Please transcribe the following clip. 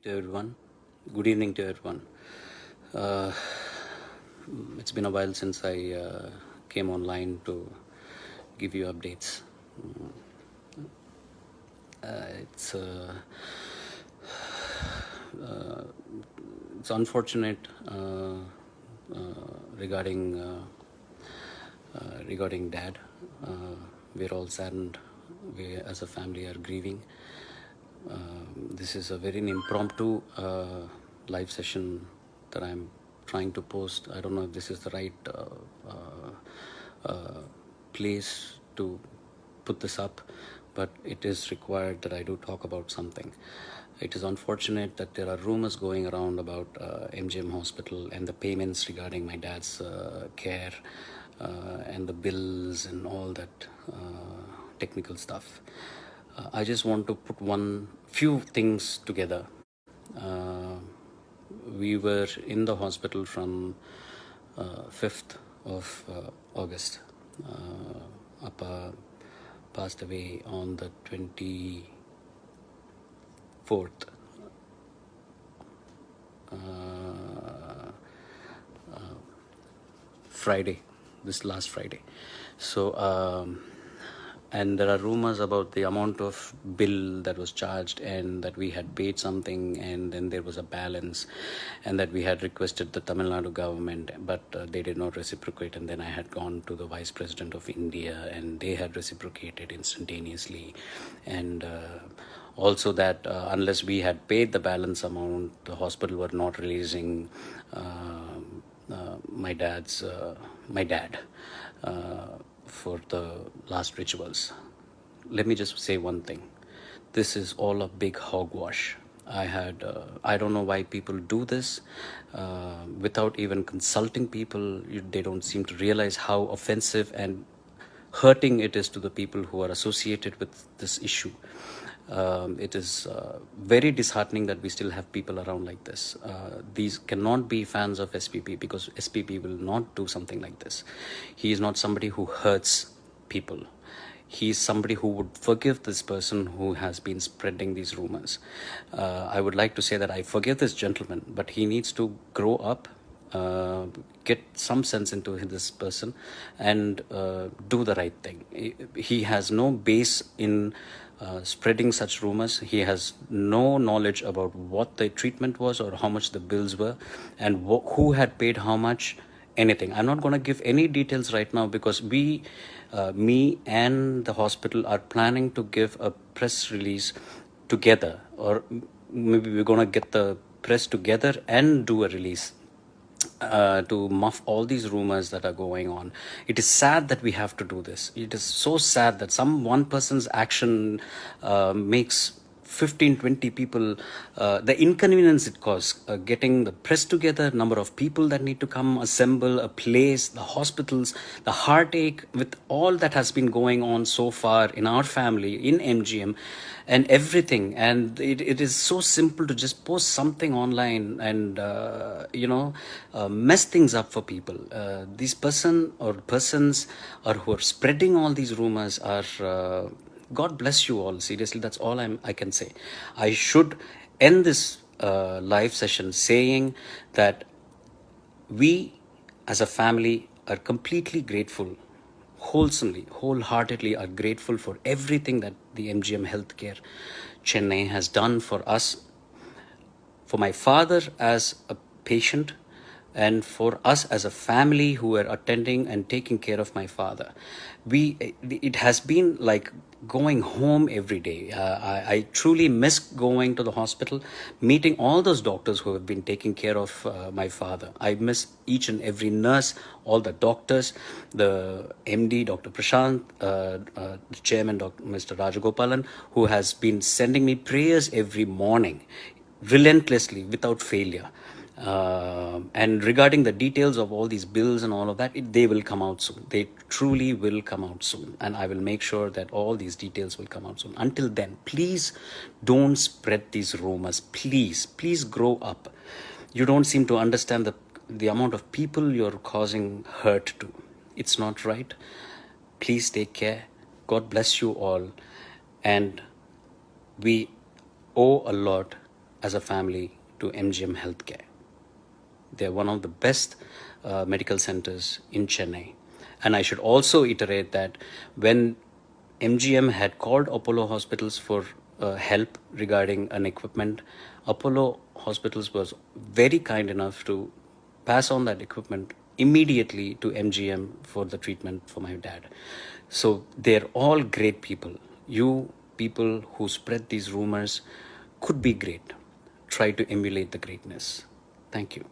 to everyone. Good evening to everyone. Uh, it's been a while since I came online to give you updates. It's uh, it's unfortunate regarding regarding Dad. We're all saddened. We, as a family, are grieving. This is a very impromptu live session that I'm trying to post. I don't know if this is the right place to put this up, but it is required that I do talk about something. It is unfortunate that there are rumors going around about MGM Hospital and the payments regarding my dad's care and the bills and all that technical stuff. I just want to put few things together. Uh, we were in the hospital from 5th of August. Appa passed away on the 24th. Friday, this last Friday. So, and there are rumors about the amount of bill that was charged and that we had paid something and then there was a balance and that we had requested the Tamil Nadu government, but they did not reciprocate. And then I had gone to the Vice President of India and they had reciprocated instantaneously. And also that unless we had paid the balance amount, the hospital were not releasing my dad for the last rituals. Let me just say one thing. This is all a big hogwash. I don't know why people do this without even consulting people. They don't seem to realize how offensive and hurting it is to the people who are associated with this issue. It is very disheartening that we still have people around like this. These cannot be fans of SPP because SPP will not do something like this. He is not somebody who hurts people. He is somebody who would forgive this person who has been spreading these rumors. I would like to say that I forgive this gentleman, but he needs to grow up, get some sense into this person and do the right thing. He has no base in spreading such rumors. He has no knowledge about what the treatment was or how much the bills were and who had paid how much, anything. I'm not going to give any details right now because me and the hospital are planning to give a press release together, or maybe we're going to get the press together and do a release to muff all these rumors that are going on. It is sad that we have to do this. It is so sad that one person's action makes 15-20 people, the inconvenience it causes, getting the press together, number of people that need to come, assemble, a place, the hospitals, the heartache with all that has been going on so far in our family, in MGM and everything. And it is so simple to just post something online and, mess things up for people. These persons who are spreading all these rumors are... God bless you all. Seriously, that's all I can say. I should end this live session saying that we as a family are completely grateful, wholeheartedly are grateful for everything that the MGM Healthcare Chennai has done for us, for my father as a patient, and for us as a family who were attending and taking care of my father. It has been like going home every day. I truly miss going to the hospital, meeting all those doctors who have been taking care of my father. I miss each and every nurse, all the doctors, the MD, Dr. Prashant, the chairman, Mr. Rajagopalan, who has been sending me prayers every morning, relentlessly, without failure. And regarding the details of all these bills and all of that, they will come out soon. They truly will come out soon. And I will make sure that all these details will come out soon. Until then, please don't spread these rumors. Please grow up. You don't seem to understand the amount of people you're causing hurt to. It's not right. Please take care. God bless you all. And we owe a lot as a family to MGM Healthcare. They're one of the best medical centers in Chennai. And I should also iterate that when MGM had called Apollo Hospitals for help regarding an equipment, Apollo Hospitals was very kind enough to pass on that equipment immediately to MGM for the treatment for my dad. So they're all great people. You people who spread these rumors could be great. Try to emulate the greatness. Thank you.